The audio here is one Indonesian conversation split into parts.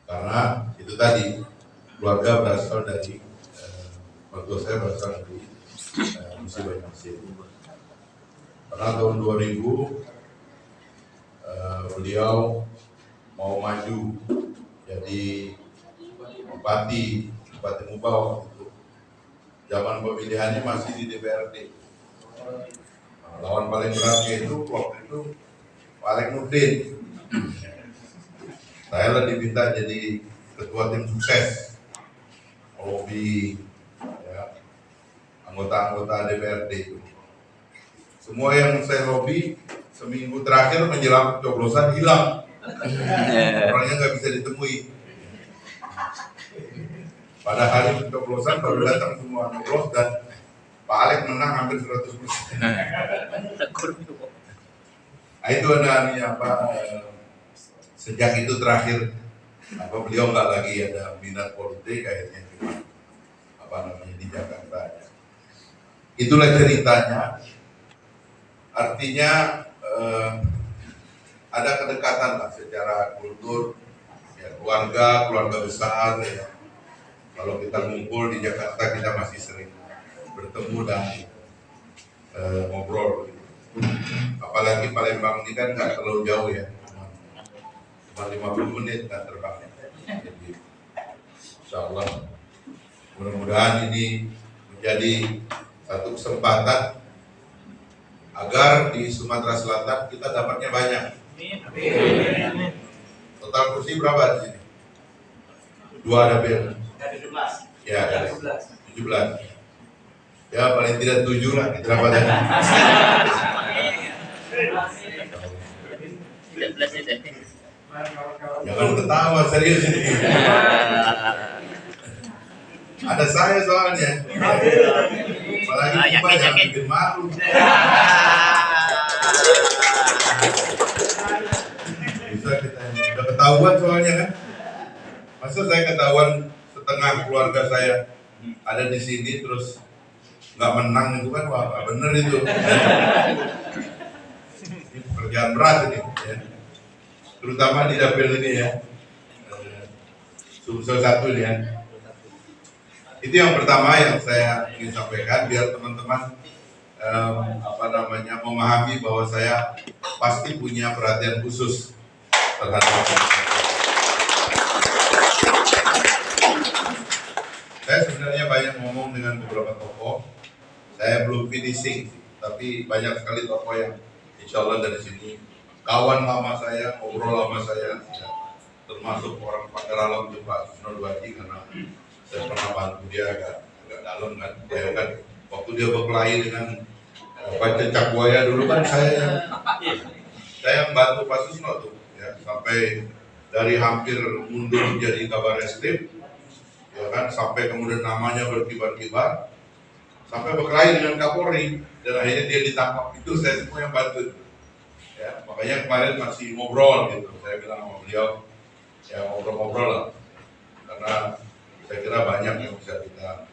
Karena itu tadi keluarga berasal dari mertua saya berasal dari Musi Banjarmasin. Karena tahun 2000 beliau mau maju jadi Bupati Mubah waktu itu. Zaman pemilihannya masih di DPRD. Lawan paling beratnya itu waktu itu Pak Alek Nurdin. Saya lah diminta jadi ketua tim sukses lobby ya, anggota-anggota DPRD itu. Semua yang saya lobby seminggu terakhir menjelang pencoblosan hilang. Orangnya nggak bisa ditemui. Pada hari pencoblosan baru datang semua nyoblos dan Pak Alek menang hampir 100%. Nah, itu apa sejak itu terakhir beliau nggak lagi ada minat politik, akhirnya cuma di Jakarta. Itulah ceritanya. Artinya ada kedekatan lah secara kultur, ya, keluarga besar. Ya. Kalau kita ngumpul di Jakarta kita masih sering bertemu dan ngobrol. Apalagi Palembang ini kan nggak terlalu jauh ya, cuma 50 menit kan terbangnya. Jadi, insya Allah mudah-mudahan ini menjadi satu kesempatan agar di Sumatera Selatan kita dapatnya banyak. Total kursi berapa di sini? 2 dapil. Dari 17. Ya, dari 17. Ya paling tidak 7 lah kita dapatnya. Jangan ketawa, serius ini. Ada saya soalnya. Apalagi jangan bikin malu. Bisa kita udah ketahuan soalnya kan. Masa saya ketahuan setengah keluarga saya ada di sini terus nggak menang itu kan wah bener itu. Ini pekerjaan berat ini ya. Terutama di dapil ini ya. Sumsel 1 ini ya. Itu yang pertama yang saya ingin sampaikan biar teman-teman memahami bahwa saya pasti punya perhatian khusus terhadap saya sebenarnya banyak ngomong dengan beberapa tokoh. Saya belum finishing, tapi banyak sekali tokoh yang insya Allah dari sini kawan lama saya, ngobrol lama saya, ya, termasuk orang Pagar Alam itu Pak Susno Duaji karena saya pernah bantu dia agak dalam kan. Saya kan waktu dia berkelahi dengan Pak Cecak Buaya dulu kan saya yang bantu Pak Susno tuh ya, sampai dari hampir mundur jadi Kabar Eskrim ya kan, sampai kemudian namanya berkibar-kibar sampai berkelahi dengan Kapolri dan akhirnya dia ditangkap. Itu saya semua yang bantu ya, makanya kemarin masih ngobrol gitu, saya bilang sama beliau ya ngobrol-ngobrol lah karena saya kira banyak yang bisa kita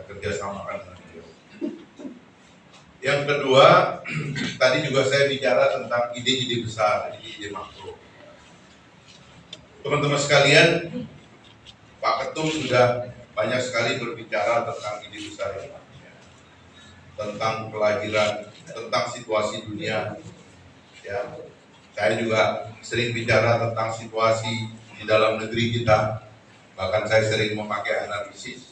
kerjasamakan dengan beliau. Yang kedua, tadi juga saya bicara tentang ide-ide besar, ide-ide makro. Teman-teman sekalian, Pak Ketum sudah banyak sekali berbicara tentang ide besar ini, tentang kelahiran, tentang situasi dunia. Ya, saya juga sering bicara tentang situasi di dalam negeri kita. Bahkan saya sering memakai analisis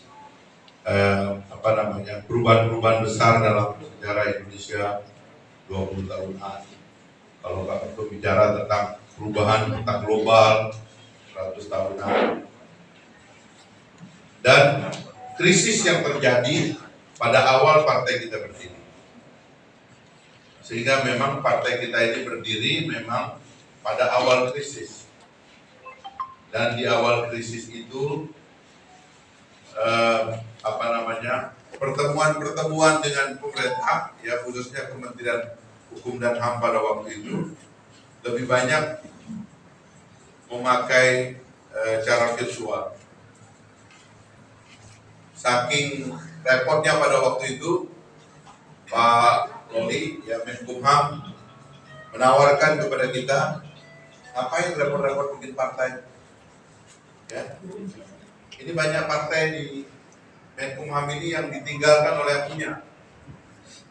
perubahan-perubahan besar dalam sejarah Indonesia 20 tahunan. Kalau Pak Ketum bicara tentang perubahan tentang global 100 tahunan. Dan krisis yang terjadi pada awal partai kita berdiri. Sehingga memang partai kita ini berdiri memang pada awal krisis. Dan di awal krisis itu pertemuan-pertemuan dengan pemerintah, ya khususnya Kementerian Hukum dan HAM pada waktu itu lebih banyak memakai cara virtual. Saking repotnya pada waktu itu, Pak Loli, ya Menkumham, menawarkan kepada kita, ngapain repot-repot bikin partai? Ini banyak partai di Menkumham ini yang ditinggalkan oleh yang punya,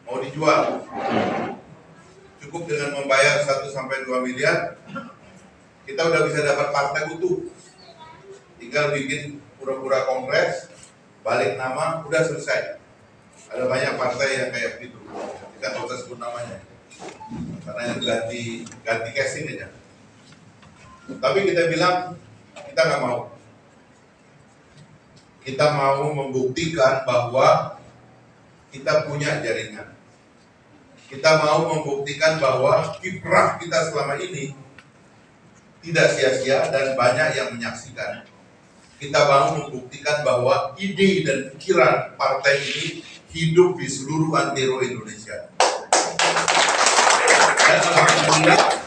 mau dijual. Cukup dengan membayar 1-2 miliar, kita udah bisa dapat partai utuh. Tinggal bikin pura-pura kongres, balik nama, udah selesai. Ada banyak partai yang kayak gitu. Kita nggak usah sebut namanya, karena yang ganti casing aja. Tapi kita bilang kita nggak mau. Kita mau membuktikan bahwa kita punya jaringan. Kita mau membuktikan bahwa kiprah kita selama ini tidak sia-sia dan banyak yang menyaksikan. Kita mau membuktikan bahwa ide dan pikiran partai ini hidup di seluruh antero Indonesia. Dan alhamdulillah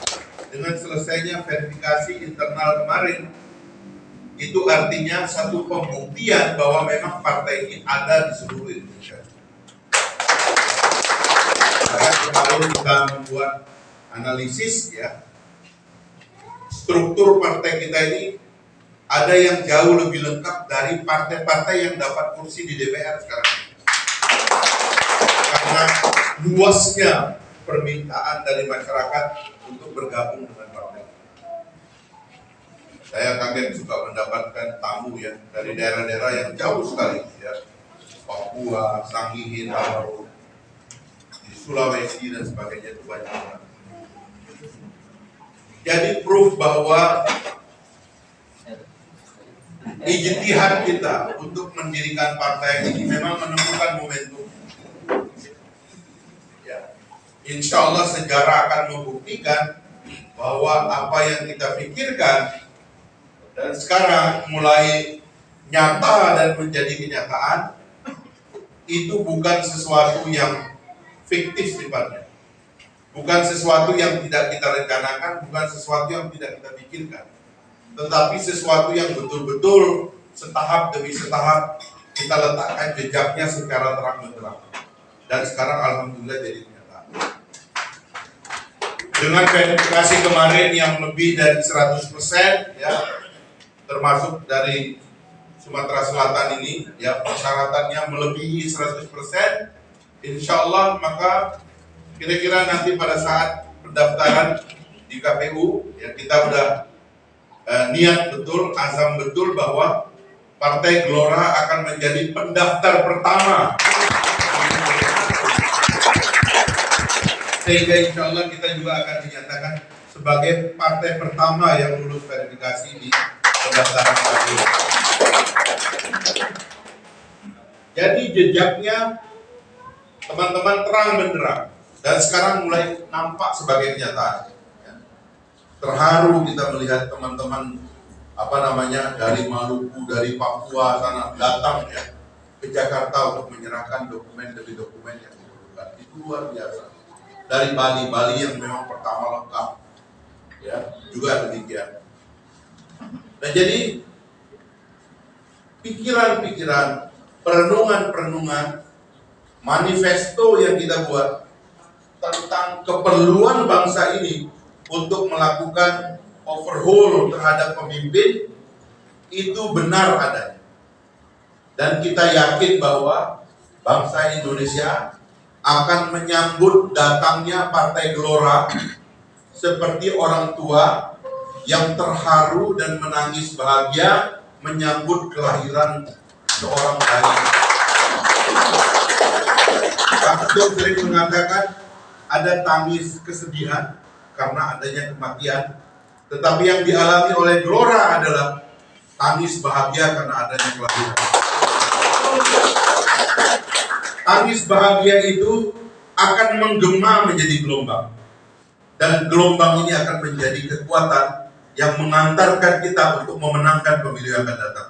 dengan selesainya verifikasi internal kemarin, itu artinya satu pembuktian bahwa memang partai ini ada di seluruh Indonesia. Karena kemarin kita membuat analisis ya, struktur partai kita ini ada yang jauh lebih lengkap dari partai-partai yang dapat kursi di DPR sekarang. Karena luasnya permintaan dari masyarakat untuk bergabung dengan partai. Saya kaget juga mendapatkan tamu ya dari daerah-daerah yang jauh sekali ya, Papua, Sangihin, di Sulawesi dan sebagainya, itu banyak orang. Jadi proof bahwa ijtihad kita untuk mendirikan partai ini memang menemukan momentum. Ya. Insya Allah sejarah akan membuktikan bahwa apa yang kita pikirkan dan sekarang mulai nyata dan menjadi kenyataan, itu bukan sesuatu yang fiktif sifatnya, bukan sesuatu yang tidak kita rencanakan, bukan sesuatu yang tidak kita pikirkan, tetapi sesuatu yang betul-betul setahap demi setahap kita letakkan jejaknya secara terang-benderang. Dan sekarang alhamdulillah jadi kenyataan. Dengan verifikasi kemarin yang lebih dari 100% ya, termasuk dari Sumatera Selatan ini ya, persyaratannya melebihi 100%, insya Allah maka kira-kira nanti pada saat pendaftaran di KPU ya, kita udah niat betul, azam betul bahwa Partai Gelora akan menjadi pendaftar pertama, sehingga insya Allah kita juga akan dinyatakan sebagai partai pertama yang lulus verifikasi di pendaftaran KPU. Jadi jejaknya teman-teman terang benderang dan sekarang mulai nampak sebagai kenyataan. Terharu kita melihat teman-teman dari Maluku, dari Papua sana datang ya ke Jakarta untuk menyerahkan dokumen demi dokumen yang diperlukan. Itu luar biasa. Dari Bali yang memang pertama lengkap ya juga demikian. Nah jadi pikiran-pikiran, perenungan-perenungan, manifesto yang kita buat tentang keperluan bangsa ini untuk melakukan overhaul terhadap pemimpin itu benar adanya. Dan kita yakin bahwa bangsa Indonesia akan menyambut datangnya Partai Gelora seperti orang tua yang terharu dan menangis bahagia menyambut kelahiran seorang bayi. Abdul sering mengatakan ada tangis kesedihan karena adanya kematian, tetapi yang dialami oleh Gelora adalah tangis bahagia karena adanya kelahiran. Tangis bahagia itu akan menggema menjadi gelombang, dan gelombang ini akan menjadi kekuatan yang mengantarkan kita untuk memenangkan pemilu yang akan datang.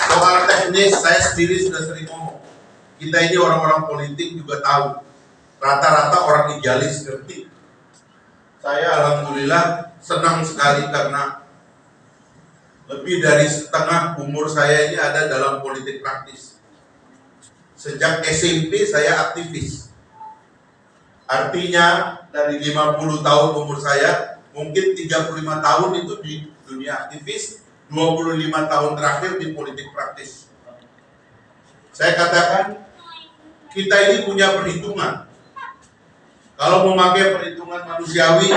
Soal teknis saya sendiri sudah sering ngomong. Kita ini orang-orang politik juga tahu. Rata-rata orang idealis ngerti. Saya alhamdulillah senang sekali karena lebih dari setengah umur saya ini ada dalam politik praktis. Sejak SMP saya aktivis. Artinya dari 50 tahun umur saya, mungkin 35 tahun itu di dunia aktivis, 25 tahun terakhir di politik praktis. Saya katakan, kita ini punya perhitungan. Kalau memakai perhitungan manusiawi,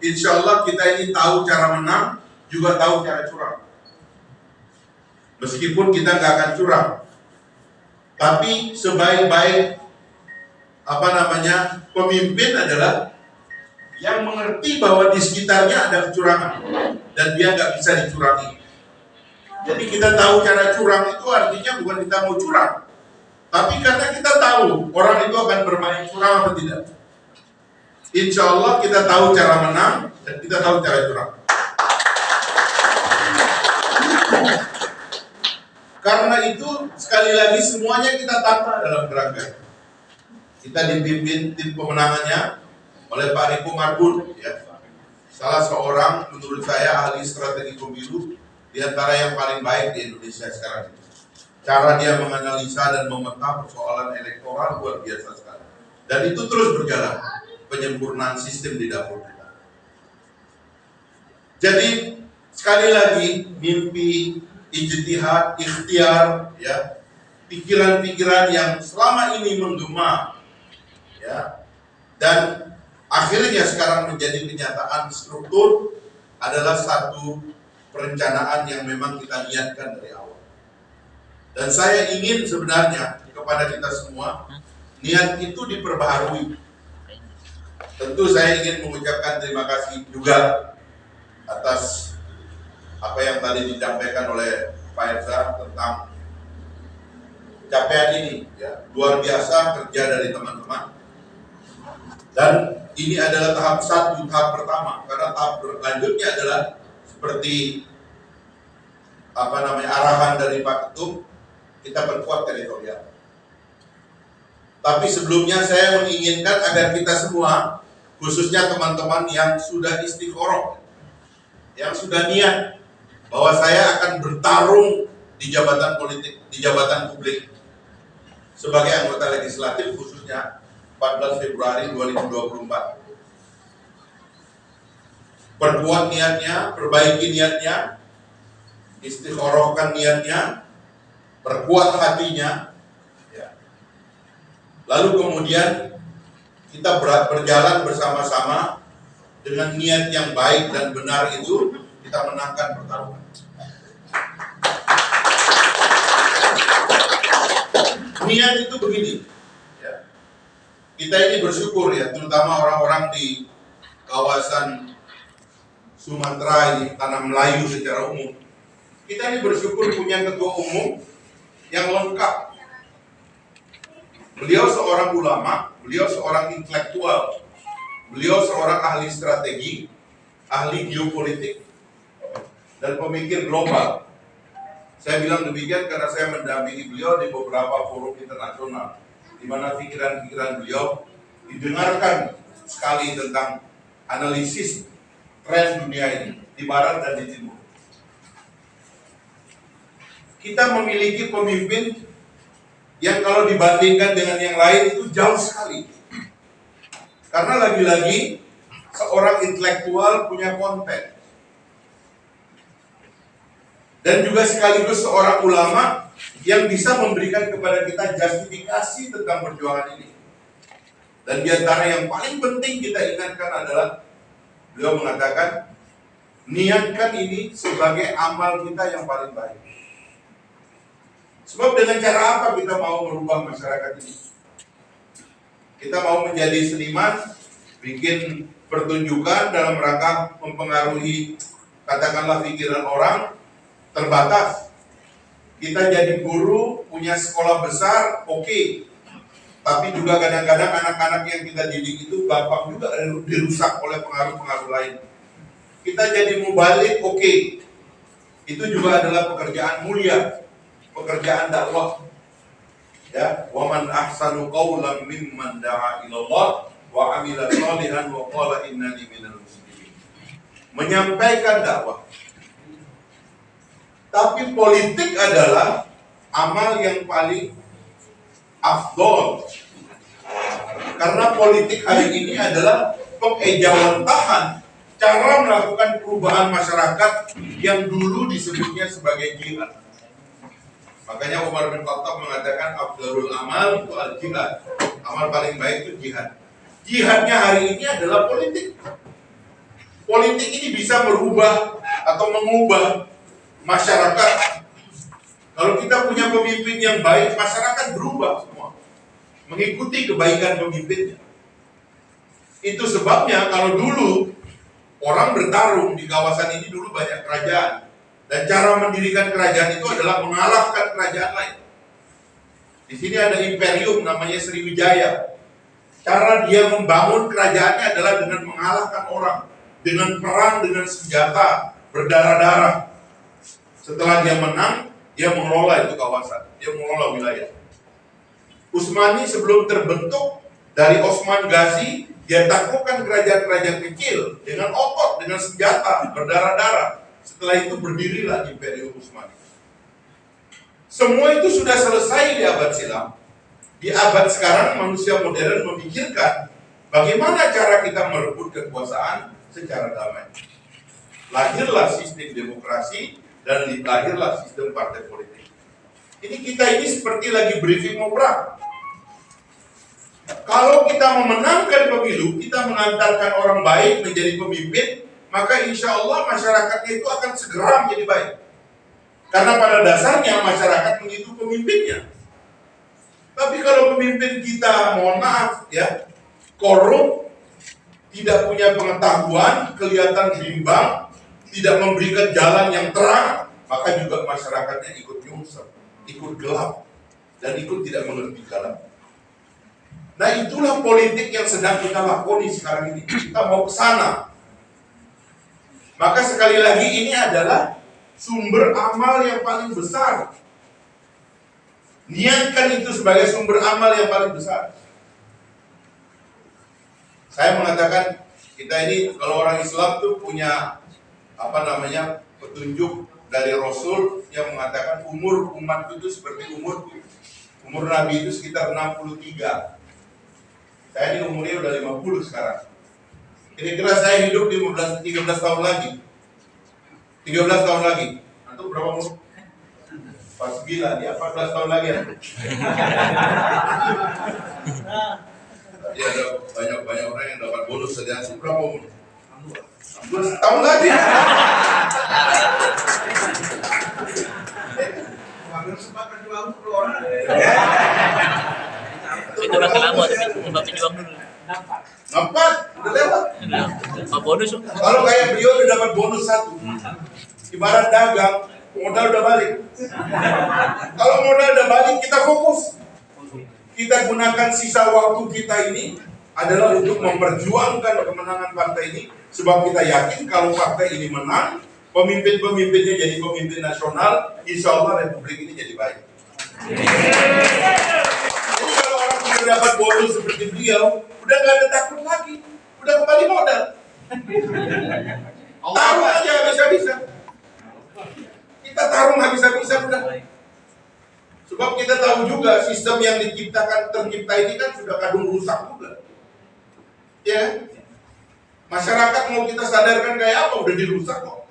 insya Allah kita ini tahu cara menang, juga tahu cara curang. Meskipun kita nggak akan curang, tapi sebaik-baik pemimpin adalah yang mengerti bahwa di sekitarnya ada kecurangan dan dia nggak bisa dicurangi. Jadi kita tahu cara curang itu artinya bukan kita mau curang, tapi karena kita tahu orang itu akan bermain curang atau tidak. Insya Allah kita tahu cara menang dan kita tahu cara curang. Karena itu sekali lagi semuanya kita tata dalam kerangka. Kita dipimpin tim pemenangannya oleh Pak Riko Marbun, ya. Salah seorang menurut saya ahli strategi pemilu di antara yang paling baik di Indonesia sekarang ini. Cara dia menganalisa dan memeta persoalan elektoral luar biasa sekali. Dan itu terus berjalan, penyempurnaan sistem di dapur kita. Jadi sekali lagi mimpi, ijtihad, ikhtiar, ya, pikiran-pikiran yang selama ini menggema, ya, dan akhirnya sekarang menjadi kenyataan struktur adalah satu perencanaan yang memang kita niatkan dari awal. Dan saya ingin sebenarnya kepada kita semua, niat itu diperbaharui. Tentu saya ingin mengucapkan terima kasih juga atas apa yang tadi disampaikan oleh Pak Erza tentang capaian ini, ya, luar biasa kerja dari teman-teman. Dan ini adalah tahap 1, tahap pertama, karena tahap berlanjutnya adalah seperti arahan dari Pak Ketum, kita perkuat teritorial. Tapi sebelumnya saya menginginkan agar kita semua, khususnya teman-teman yang sudah istikharah, yang sudah niat bahwa saya akan bertarung di jabatan politik, di jabatan publik sebagai anggota legislatif, khususnya 14 Februari 2024. Perkuat niatnya, perbaiki niatnya, istikharahkan niatnya, perkuat hatinya, ya. Lalu kemudian kita berjalan bersama-sama dengan niat yang baik dan benar itu, kita menangkan pertarungan. Niat itu begini, ya. Kita ini bersyukur, ya, terutama orang-orang di kawasan Sumatera ini, tanah Melayu secara umum. Kita ini bersyukur punya ketua umum yang lengkap. Beliau seorang ulama, beliau seorang intelektual, beliau seorang ahli strategi, ahli geopolitik, dan pemikir global. Saya bilang demikian karena saya mendampingi beliau di beberapa forum internasional, di mana pikiran-pikiran beliau didengarkan sekali tentang analisis tren dunia ini, di barat dan di timur. Kita memiliki pemimpin yang kalau dibandingkan dengan yang lain itu jauh sekali. Karena lagi-lagi seorang intelektual punya konten. Dan juga sekaligus seorang ulama yang bisa memberikan kepada kita justifikasi tentang perjuangan ini. Dan di antara yang paling penting kita ingatkan adalah beliau mengatakan, niatkan ini sebagai amal kita yang paling baik. Sebab dengan cara apa kita mau merubah masyarakat ini? Kita mau menjadi seniman, bikin pertunjukan dalam rangka mempengaruhi, katakanlah, pikiran orang, terbatas. Kita jadi guru, punya sekolah besar, oke. Tapi juga kadang-kadang anak-anak yang kita didik itu gampang juga dirusak oleh pengaruh-pengaruh lain. Kita jadi mubalik, oke. Itu juga adalah pekerjaan mulia, pekerjaan dakwah. Ya, wa man ahsanu qawlan mimman da'a ila Allah wa 'amila shalihan wa qala innani minal muslimin. Menyampaikan dakwah. Tapi politik adalah amal yang paling afdol. Karena politik hari ini adalah pengejawantahan cara melakukan perubahan masyarakat yang dulu disebutnya sebagai jihad. Makanya Umar bin Khattab mengatakan afdhalul amal itu al-jihad. Amal paling baik itu jihad. Jihadnya hari ini adalah politik. Politik ini bisa merubah atau mengubah masyarakat. Kalau kita punya pemimpin yang baik, masyarakat berubah semua, mengikuti kebaikan pemimpinnya. Itu sebabnya kalau dulu orang bertarung di kawasan ini, dulu banyak kerajaan, dan cara mendirikan kerajaan itu adalah mengalahkan kerajaan lain. Di sini ada imperium namanya Sriwijaya. Cara dia membangun kerajaannya adalah dengan mengalahkan orang, dengan perang, dengan senjata, berdarah-darah. Setelah dia menang, dia mengelola itu kawasan, dia mengelola wilayah. Utsmani sebelum terbentuk, dari Osman Ghazi, dia taklukkan kerajaan-kerajaan kecil dengan otot, dengan senjata, berdarah-darah. Setelah itu berdirilah Imperium Utsmani. Semua itu sudah selesai di abad silam. Di abad sekarang manusia modern memikirkan bagaimana cara kita merebut kekuasaan secara damai. Lahirlah sistem demokrasi dan lahirlah sistem partai politik. Kita ini seperti lagi briefing mau perang. Kalau kita memenangkan pemilu, kita mengantarkan orang baik menjadi pemimpin, maka insya Allah masyarakatnya itu akan segera menjadi baik. Karena pada dasarnya masyarakat mengikuti pemimpinnya. Tapi kalau pemimpin kita, mohon maaf ya, korup, tidak punya pengetahuan, kelihatan bimbang, tidak memberikan jalan yang terang, maka juga masyarakatnya ikut nyungsep, ikut gelap, dan ikut tidak mengerti jalan. Nah, itulah politik yang sedang kita lakoni sekarang ini. Kita mau ke sana. Maka sekali lagi ini adalah sumber amal yang paling besar. Niatkan itu sebagai sumber amal yang paling besar. Saya mengatakan kita ini kalau orang Islam tuh punya petunjuk dari Rasul yang mengatakan umur umat itu seperti umur Nabi itu sekitar 63. Saya ini umurnya udah 50 sekarang. Kira-kira saya hidup 13 tahun lagi. 13 tahun lagi. Antum berapa umur? Pas gila, dia 14 tahun lagi ya. Ya ada banyak orang yang dapat bonus saja. Berapa umur? 16 tahun lagi. Ambil kesempatan jual orang. Itu masih lama, sebab juang dulu. Nampak? Udah lewat. Apa bonus? Kalau kayak beliau udah dapat bonus 1. Ibarat dagang, modal udah balik. Kalau modal udah balik, kita fokus. Kita gunakan sisa waktu kita ini adalah untuk memperjuangkan kemenangan partai ini. Sebab kita yakin kalau partai ini menang, pemimpin-pemimpinnya jadi pemimpin nasional, insya Allah Republik ini jadi baik. Jadi kalau orang sudah dapat bonus seperti beliau, udah gak ada takut lagi, udah kembali modal. Taruh aja habis-habisan. Kita tarung habis-habisan udah. Sebab kita tahu juga sistem yang tercipta ini kan sudah kadung rusak juga. Ya, masyarakat mau kita sadarkan kayak apa udah dirusak kok.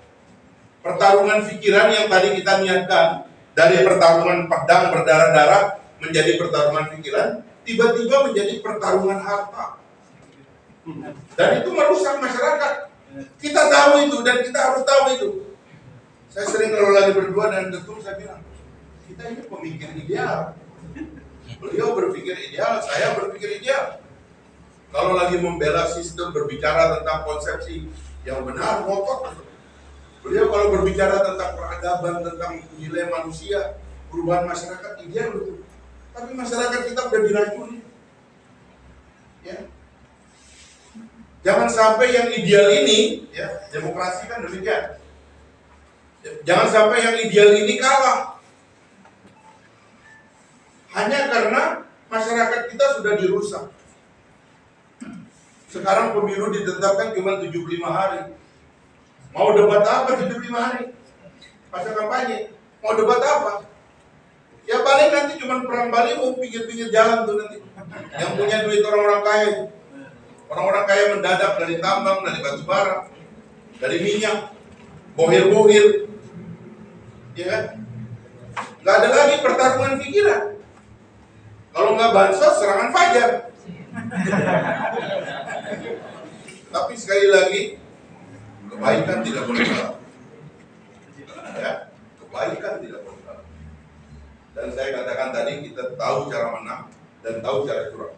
Pertarungan pikiran yang tadi kita niatkan dari pertarungan pedang berdarah-darah menjadi pertarungan pikiran, tiba-tiba menjadi pertarungan harta. Dan itu merusak masyarakat. Kita tahu itu dan kita harus tahu itu. Saya sering kalau lagi berdua dengan ketum saya bilang, kita ini pemikir ideal. Beliau berpikir ideal, saya berpikir ideal. Kalau lagi membela sistem, berbicara tentang konsepsi yang benar, ngotot. Beliau kalau berbicara tentang peradaban, tentang nilai manusia, perubahan masyarakat, ideal betul. Tapi masyarakat kita udah diracuni. Ya. Jangan sampai yang ideal ini, ya, demokrasi kan demikian. Jangan sampai yang ideal ini kalah. Hanya karena masyarakat kita sudah dirusak. Sekarang pemilu ditetapkan cuma 75 hari. Mau debat apa 75 hari? Masa kampanye. Mau debat apa? Ya paling nanti cuma perang baliho pinggir-pinggir jalan tuh nanti. Yang punya duit orang-orang kaya. Orang-orang kaya mendadak dari tambang, dari batu bara. dari minyak, bohir-bohir, ya kan? Nggak ada lagi pertarungan pikiran. Kalau nggak bansos, serangan fajar. Tapi sekali lagi, kebaikan tidak boleh kalah. Ya, kebaikan tidak boleh kalah. Dan saya katakan tadi, kita tahu cara menang dan tahu cara curang.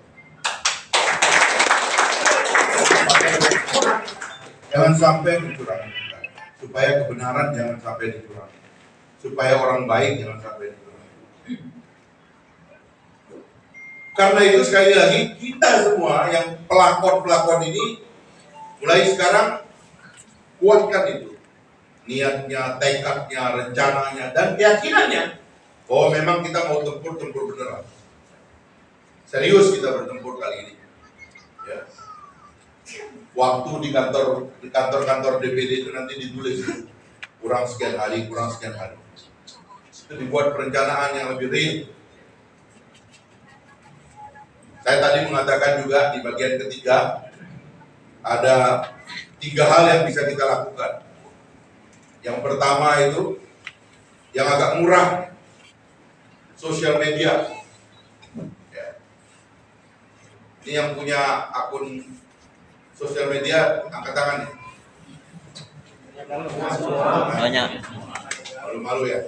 Jangan sampai dicurangi, supaya kebenaran jangan sampai dicurangi, supaya orang baik jangan sampai dicurangi. Karena itu sekali lagi kita semua yang pelakon-pelakon ini mulai sekarang kuatkan itu niatnya, tekadnya, rencananya, dan keyakinannya bahwa memang kita mau tempur beneran. Serius kita bertempur kali ini. Ya. Waktu di kantor DPD itu nanti ditulis kurang sekian hari. Itu dibuat perencanaan yang lebih real. Saya tadi mengatakan juga di bagian ketiga ada 3 hal yang bisa kita lakukan. Yang pertama itu yang agak murah, sosial media. Ya. Ini yang punya akun sosial media, angkat tangan nih. Banyak. Malu-malu ya.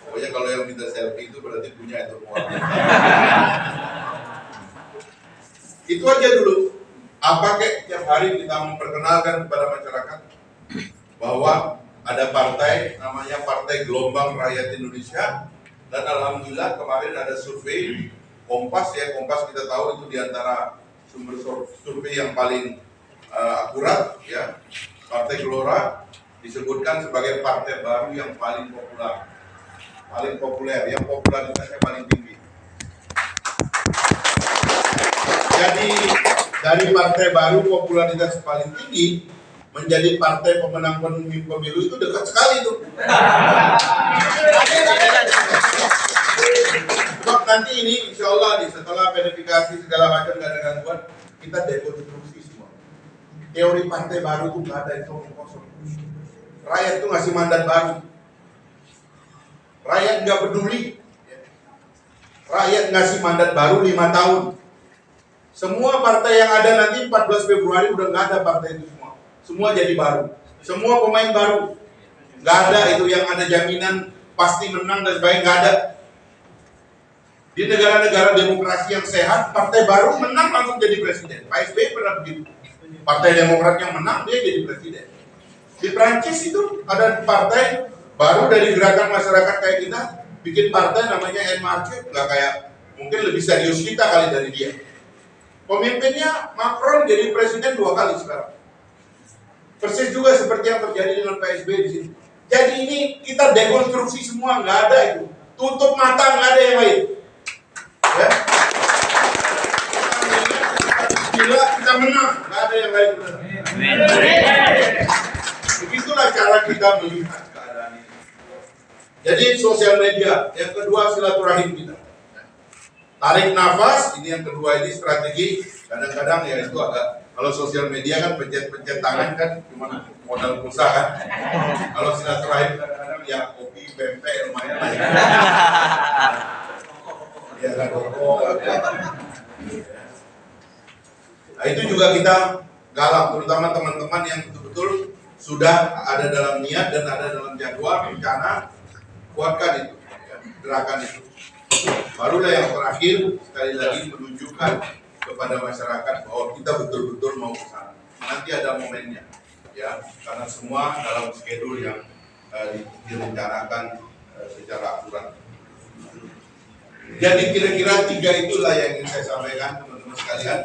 Pokoknya kalau yang minta selfie itu berarti punya itu semua. Itu aja dulu. Apa kek tiap hari kita memperkenalkan kepada masyarakat bahwa ada partai namanya Partai Gelombang Rakyat Indonesia, dan alhamdulillah kemarin ada survei Kompas ya, Kompas kita tahu itu diantara sumber survei yang paling akurat ya. Partai Gelora disebutkan sebagai partai baru yang paling populer, yang popularitasnya paling tinggi. Jadi dari partai baru popularitas paling tinggi menjadi partai pemenang pemilu itu dekat sekali tuh. Sebab nanti ini insya Allah setelah verifikasi segala macam gak ada gangguan, kita dekonstruksi semua. Teori partai baru itu gak ada yang kosong. Rakyat itu ngasih mandat baru. Rakyat gak peduli. Rakyat ngasih mandat baru 5 tahun. Semua partai yang ada nanti 14 Februari udah nggak ada partai itu semua. Semua jadi baru. Semua pemain baru. Nggak ada itu yang ada jaminan pasti menang dan sebagainya, nggak ada. Di negara-negara demokrasi yang sehat, partai baru menang langsung jadi presiden. Pak SBY pernah begitu. Partai Demokrat yang menang dia jadi presiden. Di Prancis itu ada partai baru dari gerakan masyarakat kayak kita, bikin partai namanya NMarke, nggak kayak, mungkin lebih serius kita kali dari dia. Pemimpinnya Macron jadi presiden 2 kali sekarang. Persis juga seperti yang terjadi dengan Pak SBY di sini. Jadi ini kita dekonstruksi semua, nggak ada itu. Tutup mata, nggak ada yang lain. Ya. Gila, kita menang, nggak ada yang lain. Begitulah cara kita melihat keadaan ini. Jadi sosial media, yang kedua silaturahim kita. Tarik nafas, ini yang kedua, ini strategi. Kadang-kadang ya itu agak, kalau sosial media kan pencet-pencet tangan kan cuma modal pulsa kan. Kalau silaturahim kadang-kadang ya kopi, pempek lumayan lah ya. Ya kan rokok. Nah itu juga kita galak, terutama teman-teman yang betul-betul sudah ada dalam niat dan ada dalam jadwal rencana, kuatkan itu, ya, gerakan itu. Barulah yang terakhir sekali lagi menunjukkan kepada masyarakat bahwa kita betul-betul mau ke sana. Nanti ada momennya, ya, karena semua dalam schedule yang direncanakan secara akurat. Jadi kira-kira 3 itulah yang ingin saya sampaikan teman-teman sekalian.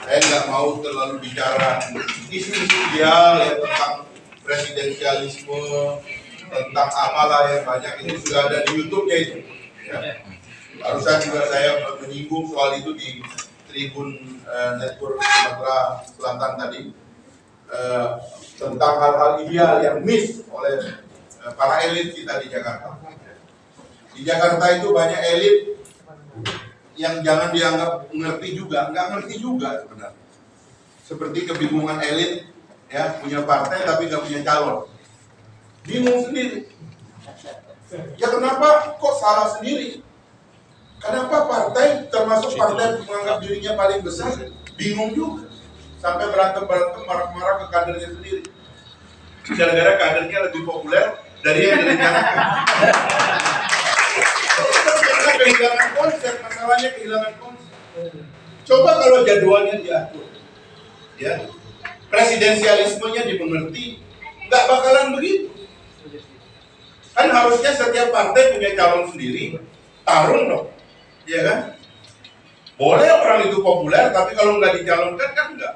Saya nggak mau terlalu bicara isu-isu ideal ya, tentang presidensialisme, tentang amalah yang banyak, itu sudah ada di YouTube-nya itu. Ya. Barusan juga saya menyinggung soal itu di Tribun Network Sumatera Selatan tadi, tentang hal-hal ideal yang miss oleh para elit kita di Jakarta. Di Jakarta itu banyak elit yang jangan dianggap ngerti juga, nggak ngerti juga sebenarnya. Seperti kebingungan elit ya punya partai tapi nggak punya calon, bingung sendiri. Ya kenapa kok salah sendiri? Kenapa partai termasuk partai menganggap dirinya paling besar bingung juga, sampai berantem marah-marah ke kadernya sendiri, gara-gara kadernya lebih populer dari yang direncanakan. Karena kehilangan konsep, masalahnya kehilangan konsep. Coba kalau jadwalnya diatur, ya presidensialismenya dimengerti, nggak bakalan begitu. Kan harusnya setiap partai punya calon sendiri, tarung dong, ya kan? Boleh orang itu populer, tapi kalau nggak dicalonkan kan enggak.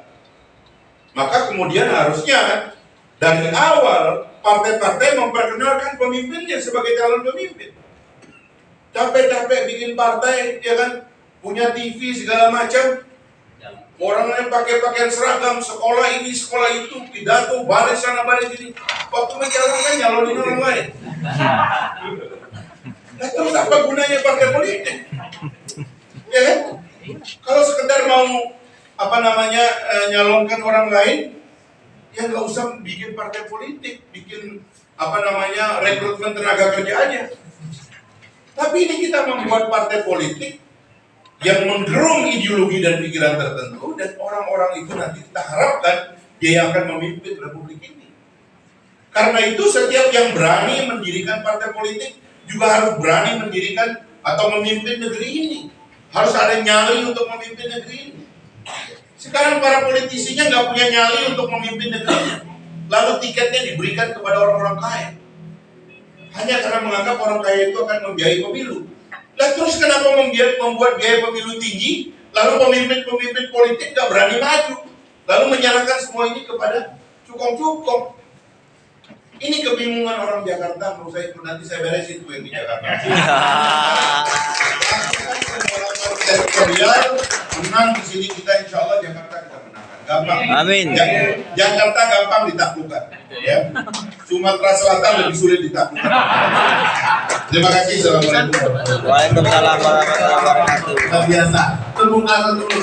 Maka kemudian harusnya kan dari awal partai-partai memperkenalkan pemimpinnya sebagai calon pemimpin. Capek-capek bikin partai, ya kan, punya TV segala macam, orangnya pakai pakaian seragam, sekolah ini, sekolah itu, pidato, baris sana, baris ini. Waktu mencalonkan, nyalonin orang lain. Nah, terus apa gunanya partai politik? Ya kan? Kalau sekedar mau nyalonkan orang lain, ya nggak usah bikin partai politik, bikin rekrutmen tenaga kerja aja. Tapi ini kita membuat partai politik yang menggerung ideologi dan pikiran tertentu, dan orang-orang itu nanti kita harapkan dia yang akan memimpin republik ini. Karena itu setiap yang berani mendirikan partai politik juga harus berani mendirikan atau memimpin negeri ini. Harus ada nyali untuk memimpin negeri ini. Sekarang para politisinya nggak punya nyali untuk memimpin negeri, lalu tiketnya diberikan kepada orang-orang kaya. Hanya karena menganggap orang kaya itu akan membiayai pemilu. Nah terus kenapa membuat biaya pemilu tinggi, lalu pemimpin-pemimpin politik nggak berani maju, lalu menyerahkan semua ini kepada cukong-cukong. Ini kebingungan orang Jakarta. Menurut saya itu nanti saya beresin tuh yang di Jakarta. Teritorial menang di sini kita, insya Allah Jakarta kita menangkan. Gampang. Amin. Jakarta gampang ditaklukkan. Ya. Sumatera Selatan lebih sulit ditaklukkan. Terima kasih. Assalamualaikum. Waalaikumsalam warahmatullahi wabarakatuh. Luar biasa. Tepuk tangan dulu.